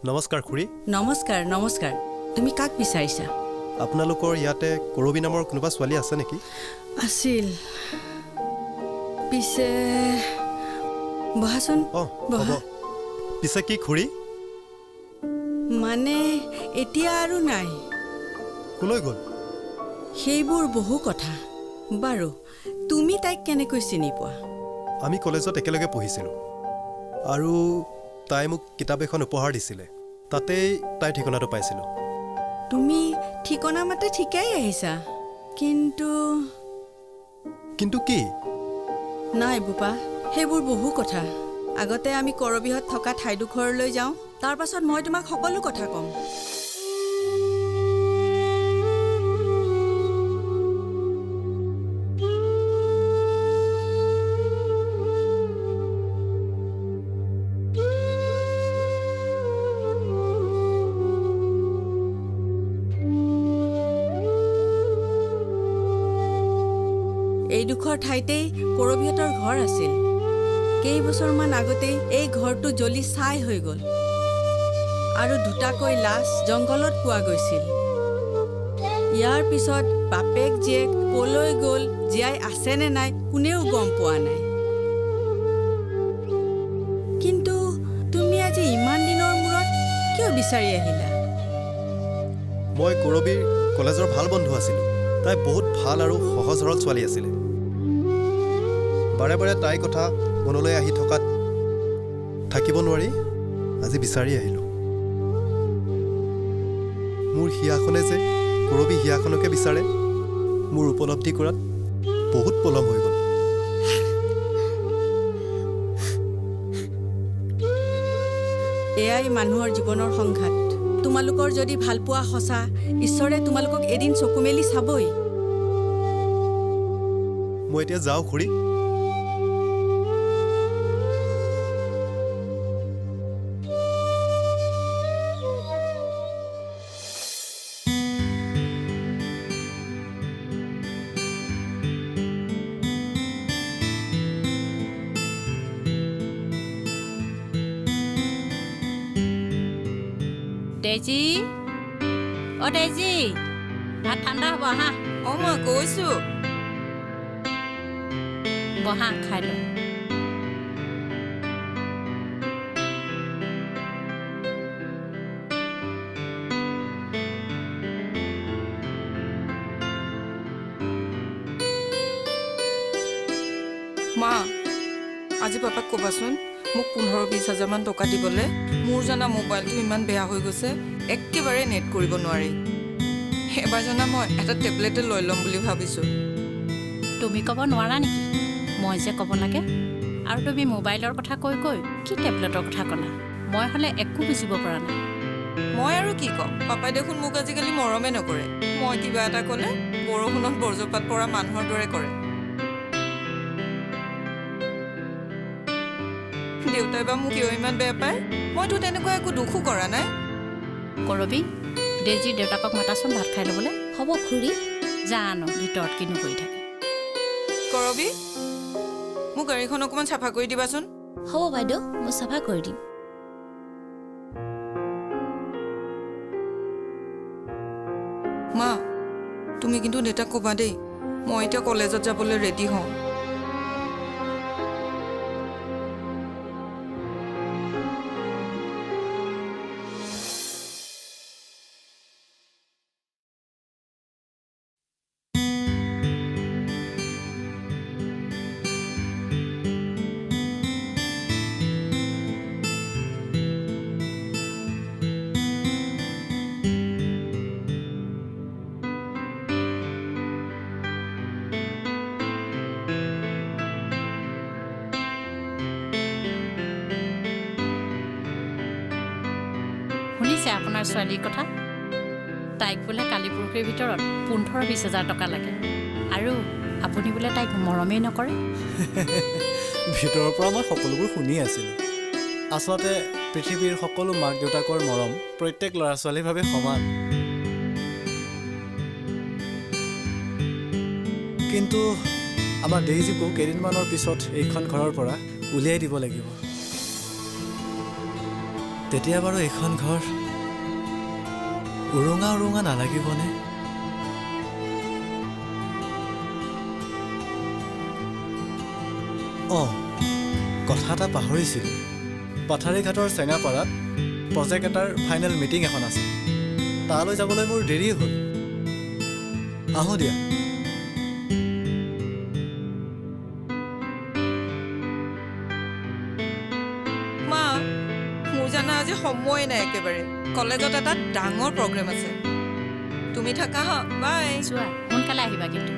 নমস্কাৰ খুৰী। নমস্কাৰ নমস্কাৰ। তুমি কাক বিচাৰিছা? আপোনালোকৰ ইয়াতে কৰবী নামৰ কোনোবা ছোৱালী আছে নেকি? আছিল, পিছে বহাচোন। অঁ হ'ব। পিছে কি খুৰী? মানে এতিয়া আৰু নাই। কলৈ গ'ল? সেইবোৰ বহু কথা। বাৰু তুমি তাইক কেনেকৈ চিনি পোৱা? আমি কলেজত একেলগে পঢ়িছিলোঁ আৰু তাই মোক কিতাপ এখন উপহাৰ দিছিলে। তাতেই তাইৰ ঠিকনাটো পাইছিলোঁ। তুমি ঠিকনা মতে ঠিকেই আহিছা, কিন্তু কিন্তু কি? নাই বোপা, সেইবোৰ বহু কথা। আগতে আমি কৰবীহঁত থকা ঠাইডোখৰলৈ যাওঁ, তাৰ পাছত মই তোমাক সকলো কথা ক'ম। এইডোখৰ ঠাইতেই কৰবীহঁতৰ ঘৰ আছিল। কেইবছৰমান আগতেই এই ঘৰটো জ্বলি ছাই হৈ গ'ল আৰু দুটাকৈ লাশ জংঘলত পোৱা গৈছিল। ইয়াৰ পিছত বাপেক জীয়েক কলৈ গ'ল, জীয়াই আছে নে নাই কোনেও গম পোৱা নাই। কিন্তু তুমি আজি ইমান দিনৰ মূৰত কিয় বিচাৰি আহিলা? মই কৰবীৰ কলেজৰ ভাল বন্ধু আছিলোঁ। তাই বহুত ভাল আৰু সহজ সৰল ছোৱালী আছিলে। বাৰে বাৰে তাইৰ কথা মনলৈ আহি থকাত থাকিব নোৱাৰি আজি বিচাৰি আহিলোঁ। মোৰ হিয়াখনে যে কৰবী হিয়াখনকে বিচাৰে, মোৰ উপলব্ধি কৰাত বহুত পলম হৈ গ'ল। এয়াই মানুহৰ জীৱনৰ সংঘাত। তোমালোকৰ যদি ভালপোৱা সঁচা, ঈশ্বৰে তোমালোকক এদিন চকু মেলি চাবই। মই এতিয়া যাওঁ খুৰী। ডেজি, অ ডেজি, ভাত ঠাণ্ডা হ'ব আহা। অঁ মই গৈছোঁ। বহা খাই লওঁ। মা, আজি পাপাক ক'বাচোন মোক 15-20 হাজাৰমান টকা দিবলৈ। মোৰ জানা মোবাইলটো ইমান বেয়া হৈ গৈছে, একেবাৰে নেট কৰিব নোৱাৰি। এবাৰ জানা মই এটা টেবলেটে লৈ ল'ম বুলি ভাবিছোঁ। তুমি ক'ব নোৱাৰা নেকি? মই যে ক'ব লাগে। আৰু তুমি মোবাইলৰ কথা কৈ কৈ কি টেবলেটৰ কথা ক'লা? মই হ'লে একো বুজিব পৰা নাই। মই আৰু কি ক'ম, পাপাই দেখোন মোক আজিকালি মৰমে নকৰে। মই কিবা এটা ক'লে বৰষুণত বজ্ৰপাত পৰা মানুহৰ দৰে কৰে। দেউতাই বা মোক কিয় ইমান বেয়া পায়? মইতো তেনেকুৱা একো দুখো কৰা নাই। কৰবী, ডেজিৰ দেউতাকক মাতাচোন ভাত খাই ল'বলৈ। হ'ব খুৰী। জানো ভিতৰত কিনো কৰি থাকে। কৰবী, মোক গাড়ীখন অকণমান চাফা কৰি দিবাচোন। হ'ব বাইদেউ, মই চাফা কৰি দিম। মা, তুমি কিন্তু দেউতাক ক'বা দেই, মই এতিয়া কলেজত যাবলৈ ৰেডি হওঁ। শুনিছে আপোনাৰ ছোৱালীৰ কথা? তাইক বোলে কালি পৰহিৰ ভিতৰত 15-20 হাজাৰ টকা লাগে। আৰু আপুনি বোলে তাইক মৰমেই নকৰে। ভিতৰৰ পৰা মই সকলোবোৰ শুনি আছিলোঁ। আচলতে পৃথিৱীৰ সকলো মাক দেউতাকৰ মৰম প্ৰত্যেক ল'ৰা ছোৱালীৰ বাবে সমান। কিন্তু আমাৰ ডেইজিকো কেইদিনমানৰ পিছত এইখন ঘৰৰ পৰা উলিয়াই দিব লাগিব। তেতিয়া বাৰু এইখন ঘৰ উৰুঙা উৰুঙা নালাগিবনে? অঁ, কথা এটা পাহৰিছিলোঁ। পাথাৰীঘাটৰ চেঙাপাৰাত প্ৰজেক্ট এটাৰ ফাইনেল মিটিং এখন আছে। তালৈ যাবলৈ মোৰ দেৰি হ'ল। আহোঁ দিয়া। মা মোৰ জানা আজি সময় নাই একেবাৰে। কলেজত এটা ডাঙৰ প্ৰগ্ৰেম আছে। তুমি থাকা হা, বাই। যোৱা, সোনকালে আহিবা কিন্তু।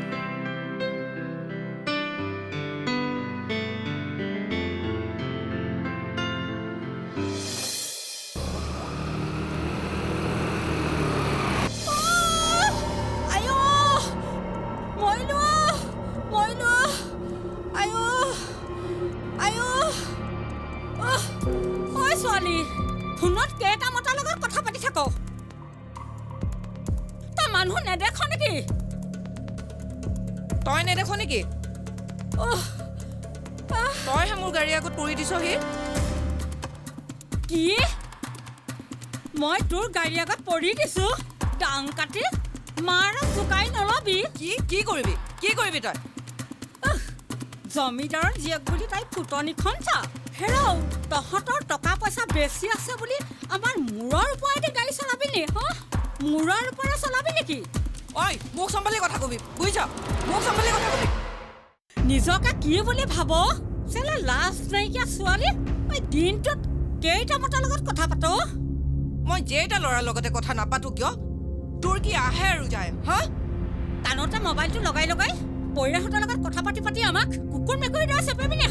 ছোৱালী ফোনত কেইটা মতাৰ লগত কথা পাতি থাক? তই মানুহ নেদেখ নেকি? তই নেদেখ নেকি? তইহে মোৰ গাড়ী আগত পৰি দিছহি। কি? মই তোৰ গাড়ী আগত পৰি দিছো? টাং কাটি মাৰ জোকাই নলবি। কি কৰিবি? কি কৰিবি তই? জমিদাৰৰ জীয়েক বুলি তাই ফুটনিখন চা। হেৰৌ, তহঁতৰ টকা পইচা বেছি আছে বুলি আমাৰ মূৰৰ ওপৰেদি গাড়ী চলাবি নি? মূৰৰ ওপৰে চলাবি নেকি? ঐ, মোক চম্ভালি কথা কবি, বুজিছ? মোক চম্ভালি কথা কবি। নিজকে কি বুলি ভাব? চেলা লাজ নাইকিয়া ছোৱালী। দিনটোত কেইটা মতাৰ লগত কথা পাত? মই যেইটা ল'ৰাৰ লগতে কথা নাপাতো কিয়? তোৰ কি আহে আৰু যায়? হা? কাণতে মোবাইলটো লগাই লগাই পইৰাহঁতৰ লগত কথা পাতি পাতি আমাক কুকুৰ মেকুৰীৰ দৰে চেপাবি নে?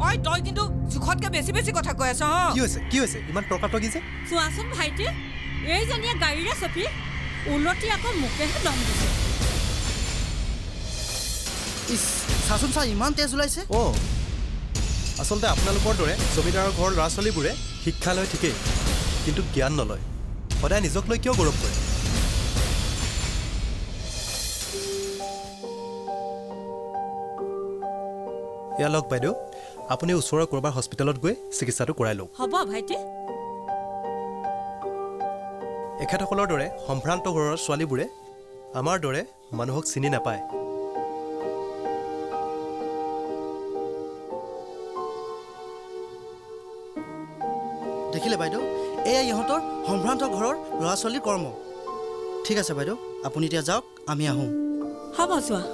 ঐ, তই কিন্তু জোখতকে বেছি বেছি কথা কৈ আছ। কি হৈছে ইমান টকাটকি যে? চোৱাচোন ভাইটি, এইজনীয়ে গাড়ীৰে চেপি উলটি আকৌ মোকেহে দম দিছে। চাচোন চা, ইমান তেজ ওলাইছে। অঁ, আচলতে আপোনালোকৰ দৰে জমিদাৰৰ ঘৰৰ ল'ৰা ছোৱালীবোৰে শিক্ষা লয় ঠিকেই, কিন্তু জ্ঞান নলয়। সদায় নিজক লৈ কিয় গৌৰৱ কৰে? এয়া লওক বাইদেউ, আপুনি ওচৰৰ ক'ৰবাৰ হস্পিটেলত গৈ চিকিৎসাটো কৰাই লওক। হ'ব ভাইটি। এখেতসকলৰ দৰে সম্ভ্ৰান্ত ঘৰৰ ছোৱালীবোৰে আমাৰ দৰে মানুহক চিনি নাপায়। দেখিলে বাইদেউ, এয়া ইহঁতৰ সম্ভ্ৰান্ত ঘৰৰ ল'ৰা ছোৱালীৰ কৰ্ম। ঠিক আছে বাইদেউ, আপুনি এতিয়া যাওক, আমি আহোঁ। হ'ব যোৱা।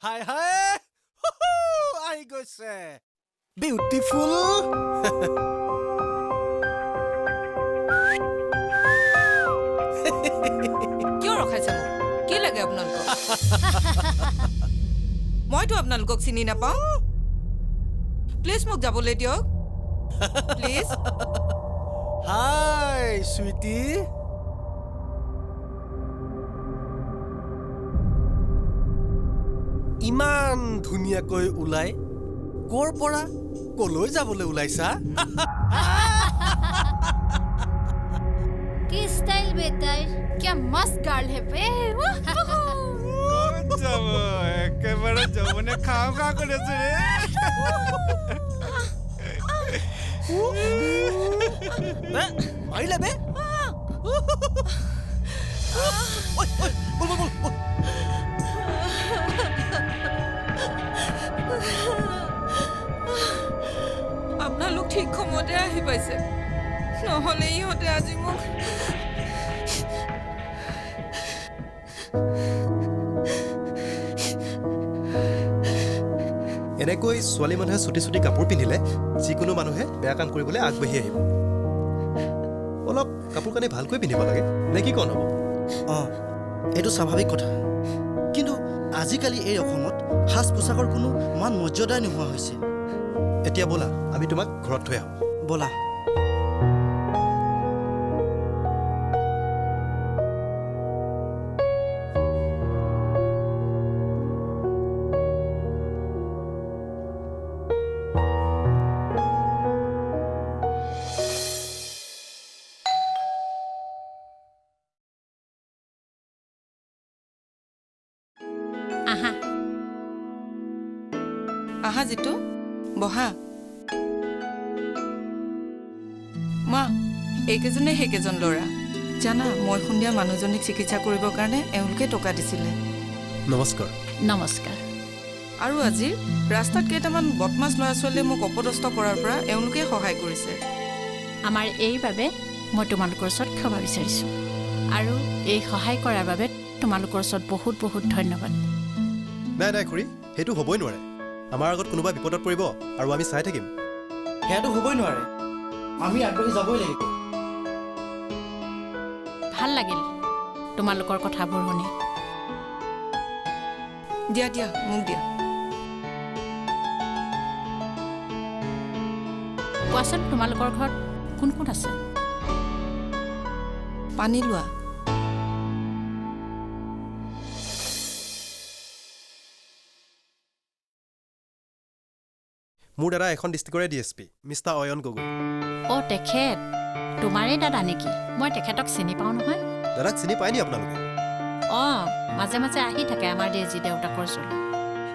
হাই হাই, আহি গৈছে বিউটিফুল। কিয় ৰখাইছে মোক? কি লাগে আপোনালোকক? মইতো আপোনালোকক চিনি নাপাওঁ। প্লিজ মোক যাবলৈ দিয়ক, প্লিজ। হাই চুইটি। ইমান ধুনীয়াকৈ ওলাই ক'ৰ পৰা কলৈ যাবলৈ ওলাইছা? কি স্টাইল বেটাৰ, क्या मस्त গাৰ্ল হে বে। যাব একেবাৰে যৌৱনে খাওঁ খাওঁ কৰি আছো ৰে। মাৰিলে বে। আপোনালোক ঠিক সময়তে আহি পাইছে, নহ'লে ইহঁতে আজি মোক এনেকৈ ছোৱালী মানুহে চুটি চুটি কাপোৰ পিন্ধিলে যিকোনো মানুহে বেয়া কাম কৰিবলৈ আগবাঢ়ি আহিব। অলপ কাপোৰ কানি ভালকৈ পিন্ধিব লাগে, নে কি কণ হ'ব? অঁ, এইটো স্বাভাৱিক কথা। কিন্তু আজিকালি এই অসমত সাজ পোছাকৰ কোনো মান মৰ্যাদাই নোহোৱা হৈছে। এতিয়া ব'লা, আমি তোমাক ঘৰত থৈ আহোঁ। ব'লা। আহা জিতু বহা মা এইকেইজনে সেইকেইজন ল'ৰা জানা মই সন্ধিয়া মানুহজনীক চিকিৎসা কৰিবৰ কাৰণে এওঁলোকে টকা দিছিলে নমস্কাৰ নমস্কাৰ আৰু আজি ৰাস্তাত কেইটামান বদমাছ ল'ৰা ছোৱালীয়ে মোক অপদস্থ কৰাৰ পৰা এওঁলোকে সহায় কৰিছে আমাৰ এইবাবে মই তোমালোকৰ ওচৰত ক্ষমা বিচাৰিছোঁ আৰু এই সহায় কৰাৰ বাবে তোমালোকৰ ওচৰত বহুত বহুত ধন্যবাদ নাই নাই খুৰী সেইটো হ'বই নোৱাৰে আমাৰ আগত কোনোবা বিপদত পৰিব আৰু আমি চাই থাকিম সেয়াটো হ'বই নোৱাৰে আমি আগবাঢ়ি যাবই লাগিব ভাল লাগিল তোমালোকৰ কথাবোৰ শুনি দিয়া দিয়া মোক দিয়া কোৱাচোন তোমালোকৰ ঘৰত কোন কোন আছে পানী লোৱা মোৰ দাদা এখন ডিষ্ট্ৰিক্টৰে DSP মিষ্টাৰ অয়ন গগৈ অ' তেখেত তোমাৰেই দাদা নেকি মই তেখেতক চিনি পাওঁ নহয় দাদাক চিনি পায়নি আপোনালোকে অঁ মাজে মাজে আহি থাকে আমাৰ ডেজি দেউতাকৰ ওচৰলৈ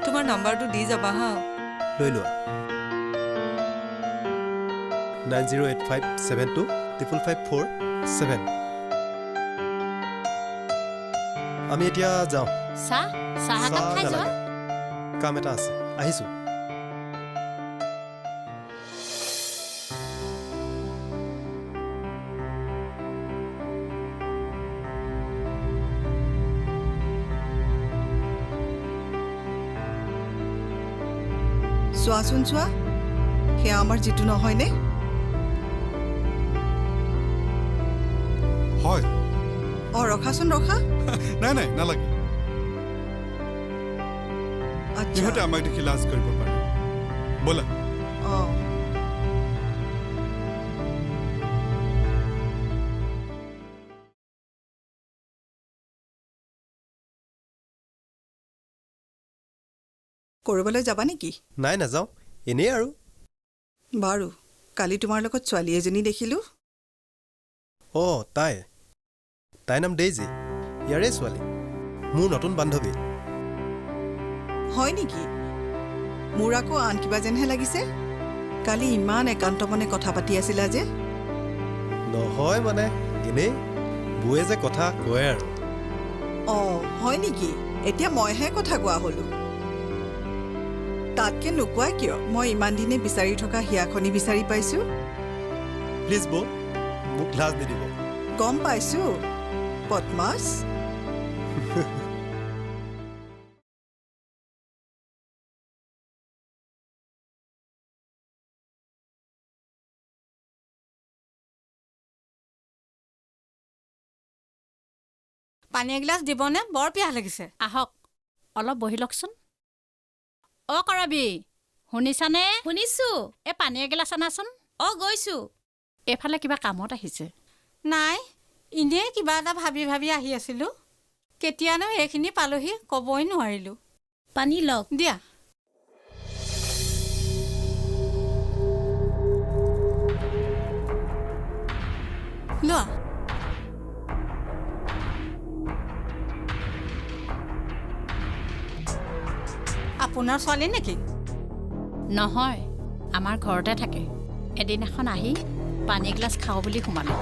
তোমাৰ নাম্বাৰটো দি যাবা হা লৈ লোৱা 9085725547 আমি এতিয়া যাওঁ চাহ একাপ খাই যোৱা নালাগে কাম এটা আছে আহিছোঁ চোৱাচোন চোৱা সেয়া আমাৰ যিটো নহয়নে হয় অঁ ৰখাচোন ৰখা নাই নাই নালাগে আচ্ছা ইহঁতে আমাক দেখি লাজ কৰিব পাৰে ব'লা অঁ ক'ৰবালৈ যাবা নেকি নাই নাযাওঁ এনেই আৰু বাৰু কালি তোমাৰ লগত ছোৱালী এজনী দেখিলোঁ অঁ তাইৰ নাম ডেইজি ইয়াৰে ছোৱালী মোৰ নতুন বান্ধৱী হয় নেকি মোৰ আকৌ আন কিবা যেনহে লাগিছে কালি ইমান একান্ত মনে কথা পাতি আছিলা যে নহয় মানে এনেই বৌয়ে যে কথা কয় আৰু অঁ হয় নেকি এতিয়া মইহে কথা কোৱা হ'লোঁ তাতকৈ নোকোৱা কিয় মই ইমান দিনে বিচাৰি থকা হিয়াখনি বিচাৰি পাইছোঁ প্লিজ বৌ মোক লাজ নিদিব গম পাইছোঁ পদ্মাছ পানী এগিলাচ দিবনে বৰ পিয়াহ লাগিছে আহক অলপ বহি লওকচোন অ' কৰবী শুনিছানে শুনিছো এই পানী এগিলাচ আনাচোন অ গৈছো এইফালে কিবা কামত আহিছে নাই এনেই কিবা এটা ভাবি ভাবি আহি আছিলোঁ কেতিয়ানো এইখিনি পালোহি ক'বই নোৱাৰিলোঁ পানী লওক দিয়া লোৱা আপোনাৰ ছোৱালী নেকি নহয় আমাৰ ঘৰতে থাকে এদিনাখন আহি পানী এগিলাচ খাওঁ বুলি সোমালোঁ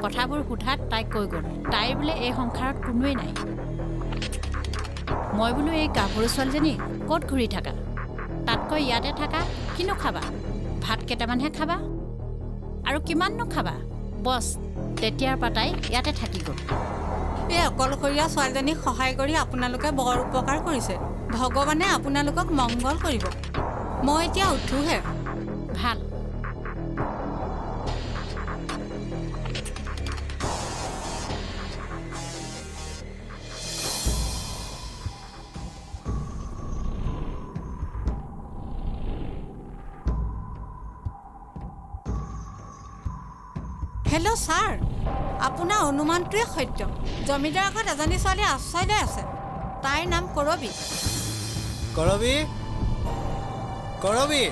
কথাবোৰ সোধাত তাইক কৈ গ'ল তাইৰ বোলে এই সংসাৰত কোনোৱেই নাই মই বোলো এই গাভৰু ছোৱালীজনী ক'ত ঘূৰি থাকা তাতকৈ ইয়াতে থাকা কিনো খাবা ভাত কেইটামানহে খাবা আৰু কিমাননো খাবা বছ তেতিয়াৰ পৰা তাই ইয়াতে থাকি গ'ল এই অকলশৰীয়া ছোৱালীজনীক সহায় কৰি আপোনালোকে বৰ উপকাৰ কৰিছে ভগৱানে আপোনালোকক মংগল কৰিব মই এতিয়া উঠোহে ভাল হেল্ল' ছাৰ আপোনাৰ অনুমানটোৱে সত্য জমিদাৰ আগত এজনী ছোৱালী আশ্ৰয় লৈ আছে তাইৰ নাম কৰবী কৰবী কৰবী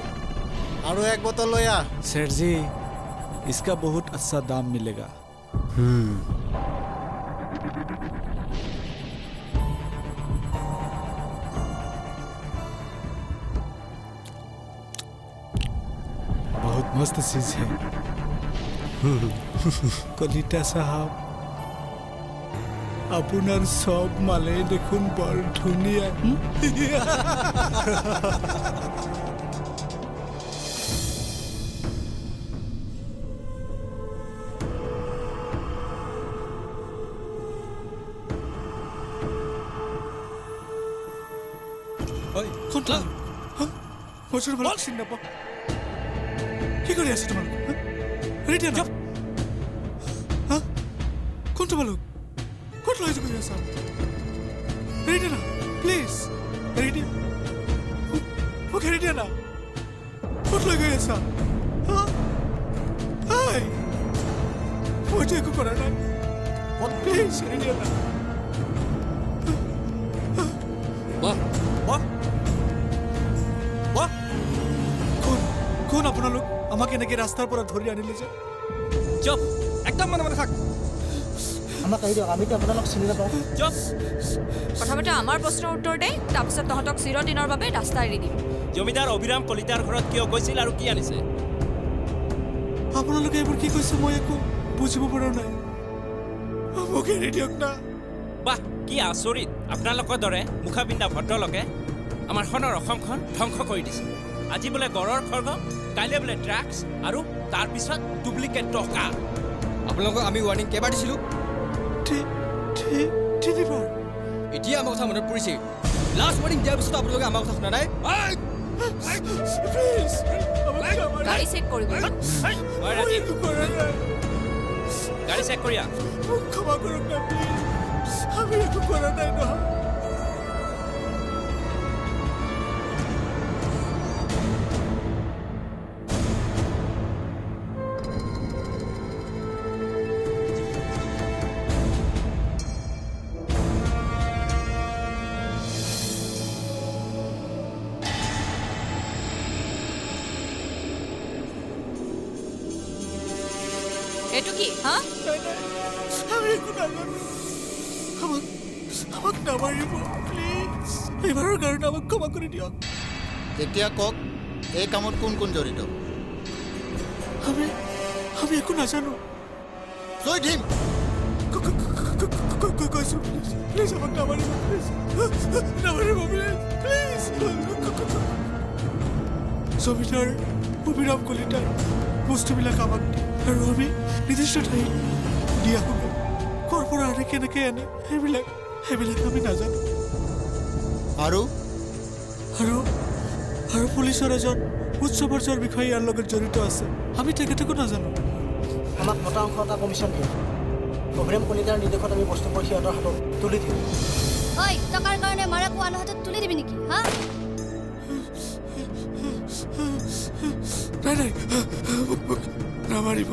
আৰু এক বটল লৈ আহ सेठ जी इसका बहुत अच्छा दाम मिलेगा बहुत मस्त चीज है কলিতা সাহাব আপোনাৰ সব মালে দেখোন বৰ ধুনীয়া কোনটা বছৰ বল চিন নাপা কি কৰি আছে তোমালোক ৰেডি না হা কোনটা বলো কোট লৈ কৰি আছা ৰেডি না প্লিজ ৰেডি ওকে ৰেডি না কোট লৈ গৈ আছা হাই ওইটা একো কৰা নাই প্লিজ ৰেডি না বাহ বাহ কোন আপোনালোক আমাক এনেকে ৰাস্তাৰ পৰা ধৰি আনিলে যে চুপ একদম মনে মনে থাক আমাক আহি দিয়ক আমিতো আপোনালোক চিনি নাপাওঁ চুপ প্ৰথমতে আমাৰ প্ৰশ্নৰ উত্তৰ দে তাৰপিছত তহঁতক চিৰদিনৰ বাবে ৰাস্তা এৰি দিম জমিদাৰ অভিৰাম কলিতাৰ ঘৰত কিয় গৈছিল আৰু কি আনিছে আপোনালোকে এইবোৰ কি কৈছে মই একো বুজিব পৰা নাই মোক এৰি দিয়ক না বাহ কি আচৰিত আপোনালোকৰ দৰে মুখাপিন্ধা ভদ্ৰলোকে আমাৰ সোণৰ অসমখন ধ্বংস কৰি দিছে আজি বোলে গড়ৰ খৰ্গ কাইলৈ বোলে ড্ৰাগছ আৰু তাৰপিছত ডুপ্লিকেট টকা আপোনালোকক আমি ৱাৰ্ণিং কেইবাৰ দিছিলোঁ তিনিবাৰ এতিয়া আমাৰ কথা মনত পৰিছে লাষ্ট ৱাৰ্ণিং দিয়াৰ পিছত আপোনালোকে আমাৰ কথা শুনা নাই প্লিজ গাড়ী চেক কৰিব গাড়ী চেক কৰিয়া মোক ক্ষমা কৰক না প্লিজ আমি একো কৰা নাই নহয় এইটো কি হা আমি একো নাজানো আমাক নামাৰিব প্লিজ এইবাৰৰ কাৰণে আমাক ক্ষমা কৰি দিয়ক এতিয়া কওক এই কামত কোন কোন জড়িত আমি একো নাজানো জয় ভীম কৈছো প্লিজ আমাক নামাৰিব প্লিজ নামাৰিব প্লিজ জমিদাৰ অভিৰাম কলিতাৰ বস্তুবিলাক আমাক দিয়ে আৰু আমি নিৰ্দিষ্ট ঠাইত দি আহোঁ ক'ৰ পৰা আনে কেনেকৈ আনে সেইবিলাক আমি নাজানো আৰু আৰু পুলিচৰ এজন উচ্চ পৰ্যায়ৰ বিষয়া ইয়াৰ লগত জড়িত আছে আমি তেখেতকো নাজানো আমাক মতা অংশ এটা কমিশ্যন দিয়ে অভিৰাম কলিতাৰ নিৰ্দেশত আমি বস্তুবোৰ সিহঁতৰ হাতত তুলি দিওঁ ঐ টকাৰ কাৰণে মাৰা কোৱালৰ হাতত তুলি দিবি নেকি হা নাই মোক নামাৰিব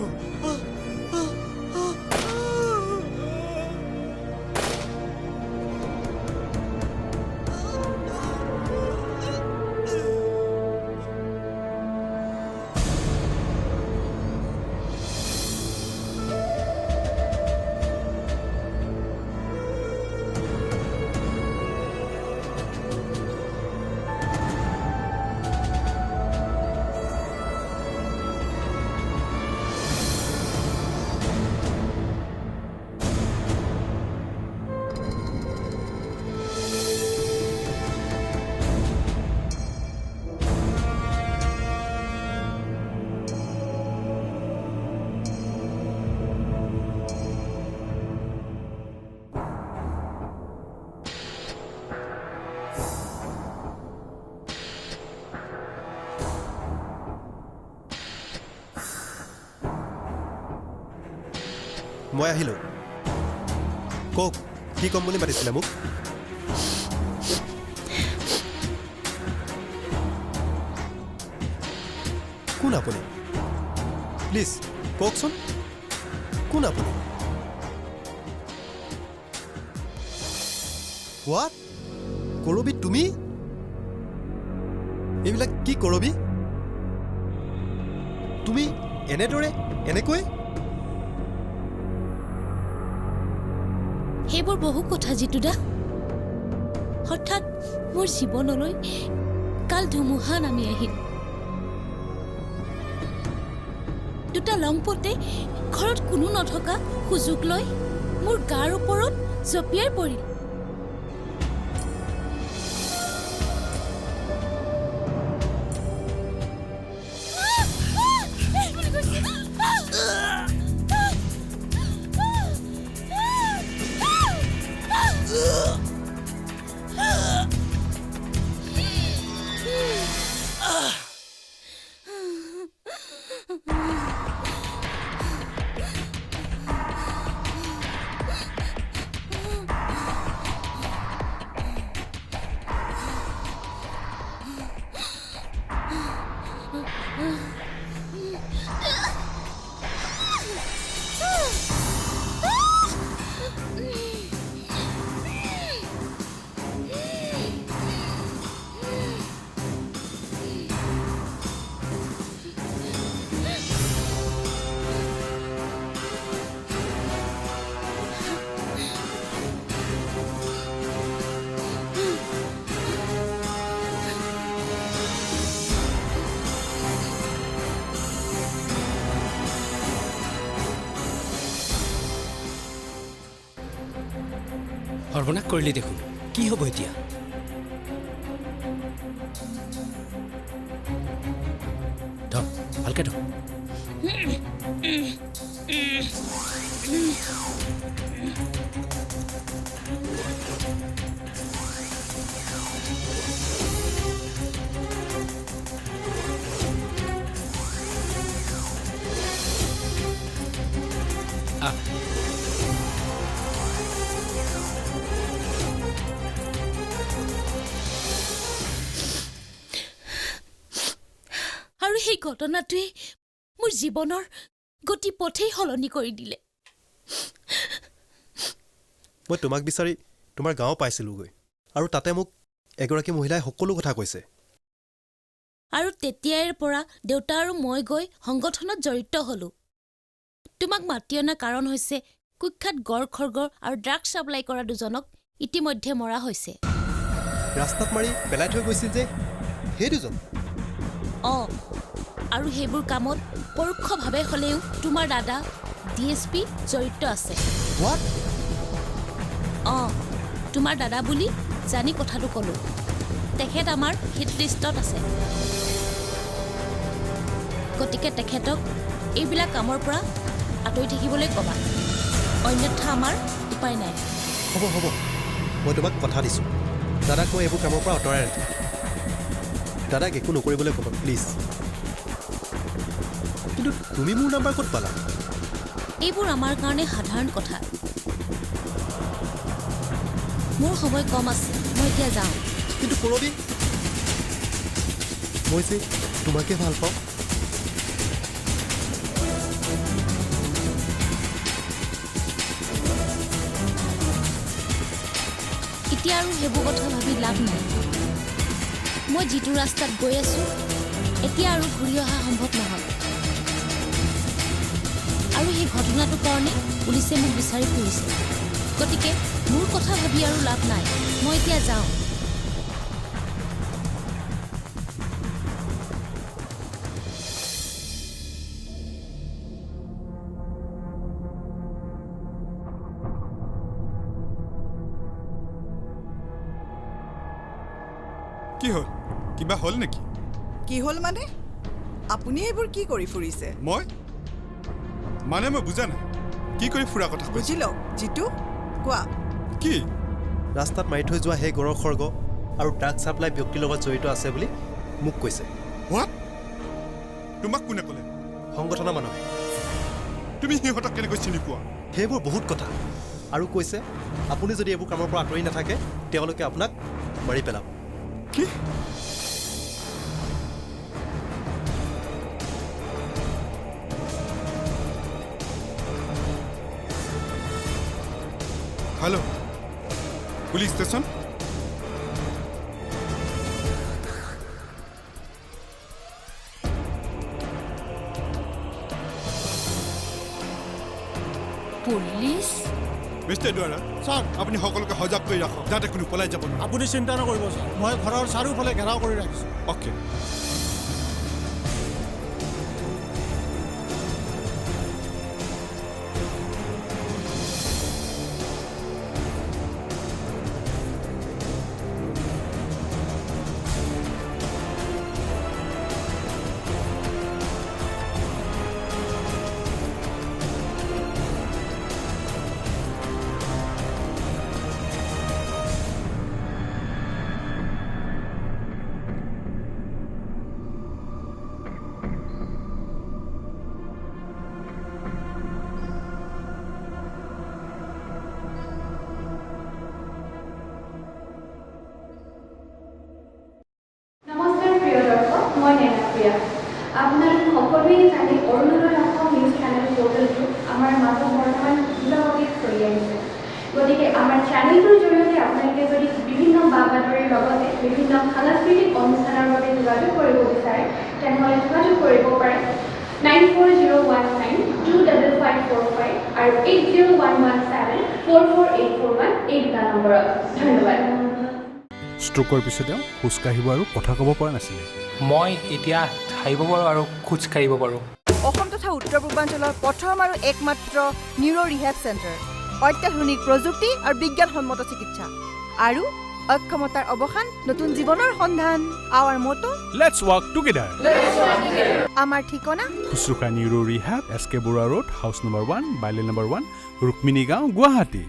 মই আহিলোঁ কওক কি ক'ম বুলি মাতিছিলে মোক কোন আপুনি প্লিজ কওকচোন কোন আপুনি হোৱাট কৰবী তুমি এইবিলাক কি কৰবী তুমি এনেকৈ সেইবোৰ বহু কথা জিতুদা হঠাৎ মোৰ জীৱনলৈ কাল ধুমুহা নামি আহিল দুটা লংপতে ঘৰত কোনো নথকা সুযোগ লৈ মোৰ গাৰ ওপৰত জঁপিয়াই পৰিল। সৰ্বনাশ কৰিলি দেখোন কি হ'ব এতিয়া ধৰ ভালকে ধৰ আৰু সেই ঘটনাটোৱে মোৰ জীৱনৰ গতি পথেই সলনি কৰি দিলে। মই তোমাক বিচাৰি তোমাৰ গাঁও পাইছিলোঁগৈ আৰু তাতে মোক এগৰাকী মহিলাই সকলো কথা কৈছে। আৰু তেতিয়াৰ পৰা দেউতা আৰু মই গৈ সংগঠনত জড়িত হলোঁ। তোমাক মাতি অনা কাৰণ হৈছে কুখ্যাত গড় খৰ্গৰ আৰু ড্ৰাগছ ছাপ্লাই কৰা দুজনক ইতিমধ্যে মৰা হৈছে। ৰাস্তাত মাৰি পেলাই থৈ গৈছিল যে সেই দুজন। আৰু সেইবোৰ কামত পৰোক্ষভাৱে হ'লেও তোমাৰ দাদা DSP জড়িত আছে। তোমাৰ দাদা বুলি জানি কথাটো ক'লোঁ। তেখেত আমাৰ হিট লিষ্টত আছে। গতিকে তেখেতক এইবিলাক কামৰ পৰা আঁতৰি থাকিবলৈ ক'বা, অন্যথা আমাৰ উপায় নাই। হ'ব মই তোমাক কথা দিছোঁ, দাদাক মই এইবোৰ কামৰ পৰা আঁতৰাই ৰাখিম। দাদাক একো নকৰিবলৈ ক'বা প্লিজ। কিন্তু তুমি মোৰ নাম্বাৰ ক'ত পালা? এইবোৰ আমাৰ কাৰণে সাধাৰণ কথা। মোৰ সময় কম আছে, মই এতিয়া যাওঁ। কিন্তু কৰবী, মই যে তোমাকে ভাল পাওঁ। এতিয়া আৰু সেইবোৰ কথা ভাবি লাভ নাই। মই যিটো ৰাস্তাত গৈ আছোঁ এতিয়া আৰু ঘূৰি অহা সম্ভৱ নহয়। আৰু সেই ঘটনাটোৰ কাৰণে পুলিচে মোক বিচাৰি ফুৰিছে। গতিকে মোৰ কথা ভাবি আৰু লাভ নাই, মই এতিয়া যাওঁ। কি হ'ল? কিবা হ'ল নেকি? কি হ'ল মানে? আপুনি এইবোৰ কি কৰি ফুৰিছে? মই বুজা নাই কি কৰি ফুৰা কথা কৈছে। বুজি লওক জিতু, কোৱা। কি? ৰাস্তাত মাৰি থৈ যোৱা সেই গড়ৰ খৰ্গ আৰু ড্ৰাগছ ছাপ্লাই ব্যক্তিৰ লগত জড়িত আছে বুলি মোক কৈছে। হোৱাট? তোমাক কোনে ক'লে? সংগঠনৰ মানুহে। তুমি সিহঁতক কেনেকৈ চিনি পোৱা? সেইবোৰ বহুত কথা। আৰু কৈছে আপুনি যদি এইবোৰ কামৰ পৰা আঁতৰি নাথাকে তেওঁলোকে আপোনাক মাৰি পেলাব। কি? Hello', police station? Police? Mister Dowerah, sir আপুনি সকলোকে সজাগ কৰি ৰাখক যাতে কোনো পলাই যাব নোৱাৰে। আপুনি চিন্তা নকৰিব ছাৰ, মই ঘৰৰ চাৰিওফালে ঘেৰাও কৰি ৰাখিছোঁ। অ'কে। বিভিন্ন সাংস্কৃতিক অনুষ্ঠানৰ বাবে যোগাযোগ কৰিব বিচাৰে তেনেহ'লে যোগাযোগ কৰিব পাৰে 9401925545 আৰু 8011744841 এই দুটা নম্বৰত। ধন্যবাদ। ষ্ট্ৰোকৰ পিছত তেওঁ খোজকাঢ়িব আৰু কথা ক'ব পৰা নাছিলে। মই এতিয়া ঠাইব পাৰোঁ আৰু খোজ কাঢ়িব পাৰোঁ। অসম তথা উত্তৰ পূৰ্বাঞ্চলৰ প্ৰথম আৰু একমাত্ৰ নিউৰো ৰিহেব চেণ্টাৰ, অত্যাধুনিক প্ৰযুক্তি আৰু বিজ্ঞানসন্মত চিকিৎসা আৰু অক্ষমতাৰ অৱসান, নতুন জীৱনৰ সন্ধান। Our motto let's walk together. আমাৰ ঠিকনা খুচৰুকা neuro rehab, SK Baruah road, house number 1, bylane number 1, Rukmini Gaon, Guwahati.